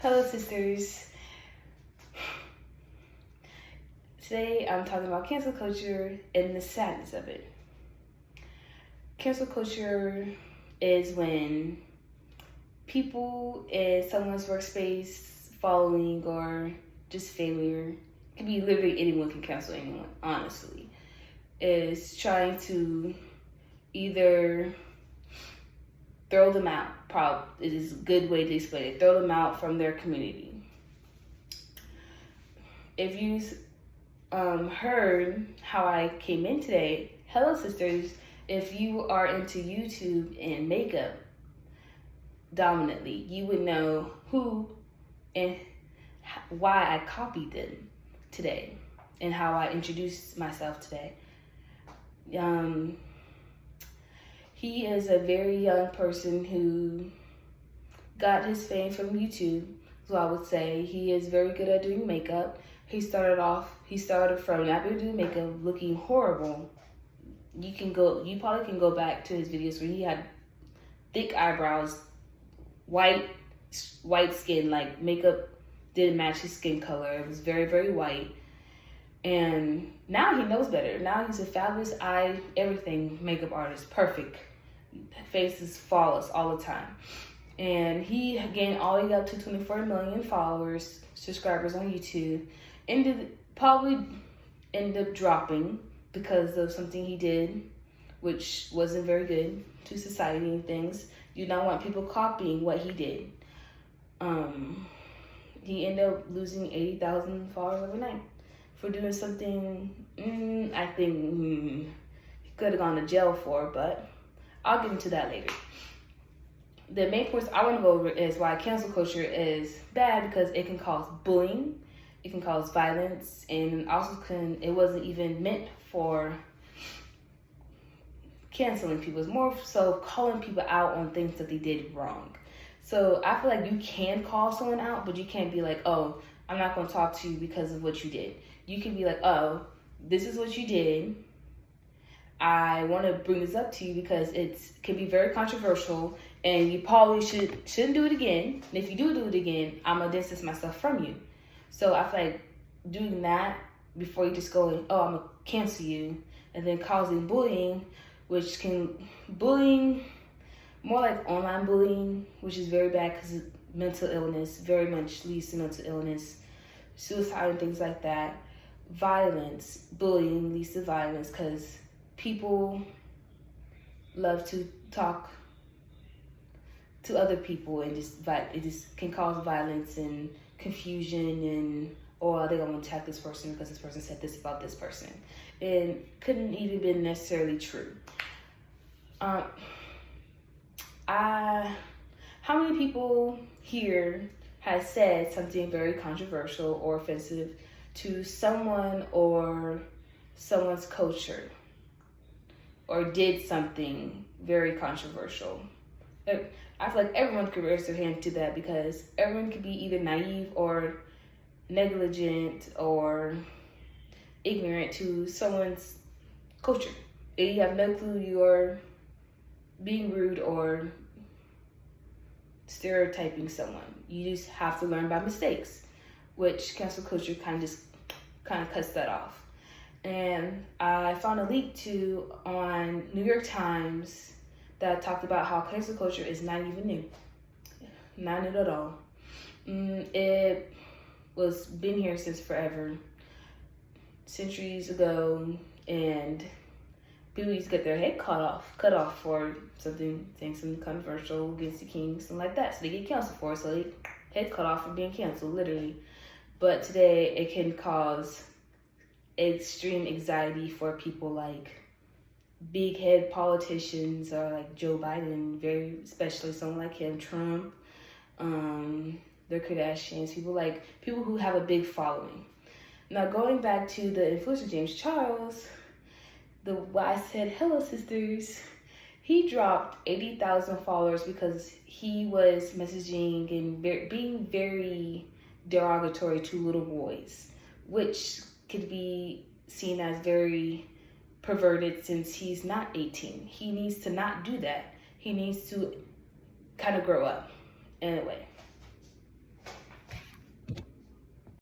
Hello, sisters. Today I'm talking about cancel culture and the sadness of it. Cancel culture is when people in someone's workspace, following, or just failure, it could be literally anyone can cancel anyone, honestly, is trying to either throw them out. It is a good way to explain it. Throw them out from their community. If you heard how I came in today, hello sisters, if you are into YouTube and makeup dominantly, you would know who and why I copied them today and how I introduced myself today. He is a very young person who got his fame from YouTube, so I would say he is very good at doing makeup. He started from not being doing makeup, looking horrible. You probably can go back to his videos where he had thick eyebrows, white skin, like makeup didn't match his skin color. It was very, very white. And now he knows better. Now he's a fabulous everything makeup artist, perfect. Face is flawless all the time. And he gained all the way up to 24 million subscribers on YouTube. Probably ended up dropping because of something he did, which wasn't very good to society and things. You don't want people copying what he did. He ended up losing 80,000 followers overnight for doing something I think he could have gone to jail for, but I'll get into that later. The main points I want to go over is why cancel culture is bad, because it can cause bullying, it can cause violence, and it wasn't even meant for canceling people. It's more so calling people out on things that they did wrong. So I feel like you can call someone out, but you can't be like, oh, I'm not going to talk to you because of what you did. You can be like, oh, this is what you did. I want to bring this up to you because it can be very controversial, and you probably shouldn't do it again. And if you do it again, I'm going to distance myself from you. So I feel like doing that before you just go, oh, I'm going to cancel you, and then causing bullying, bullying, more like online bullying, which is very bad because mental illness very much leads to mental illness, suicide and things like that. Violence, bullying leads to violence because people love to talk to other people, and it just can cause violence and confusion, and I think I'm gonna attack this person because this person said this about this person, and couldn't even be necessarily true. How many people here has said something very controversial or offensive to someone or someone's culture, or did something very controversial? I feel like everyone could raise their hand to that, because everyone could be either naive or negligent or ignorant to someone's culture. And you have no clue, you're being rude or stereotyping someone. You just have to learn by mistakes, which cancel culture kind of cuts that off. And I found a link on New York Times that talked about how cancel culture is not even new. Not new at all. It was been here since forever, centuries ago, and people used to get their head cut off for something controversial against the king, something like that. So they get canceled for it. So they head cut off for being canceled, literally. But today it can cause extreme anxiety for people like big head politicians, or like Joe Biden, very especially someone like him, Trump, the Kardashians, people who have a big following. Now going back to the influencer James Charles, why I said hello sisters, he dropped 80,000 followers because he was messaging and being very derogatory to little boys, which could be seen as very perverted since he's not 18. He needs to not do that. He needs to kind of grow up. Anyway,